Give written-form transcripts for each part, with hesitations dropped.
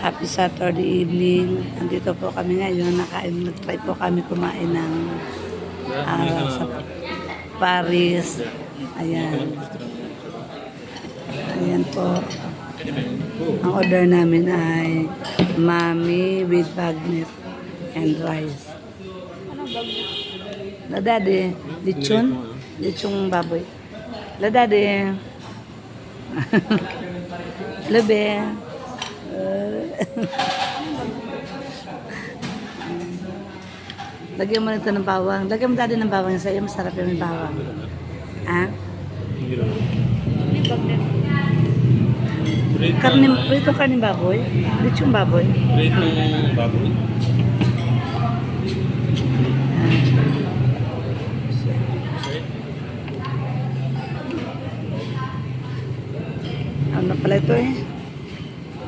Happy Saturday evening. Andito po kami ngayon. Nag-try po kami kumain ng sa Paris. Ayan. Ayan po. Ang order namin ay mami with bagnet and rice. La daddy, lechon? Lechong baboy. La daddy. Labe. Lagyan mo nito ng bawang. Lagyan mo dati ng bawang sa'yo. Masarap yung may bawang. Ha? Prito karne baboy? Lechong baboy? Pritong baboy. Ano pala ito eh?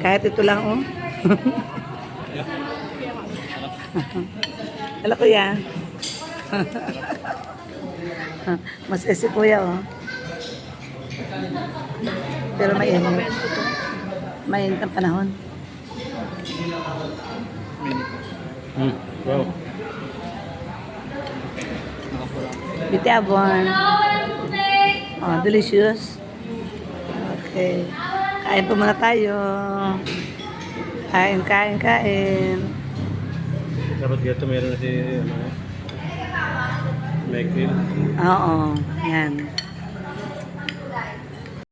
Kahit ito lang oh. Hala kuya. Mas esi kuya oh. Pero mainit. Mainit ang panahon. Wow. Bitabon. Oh, delicious. Okay. Kain po muna tayo. Kain. Dapat dito meron na si Michael. Oo. Yan.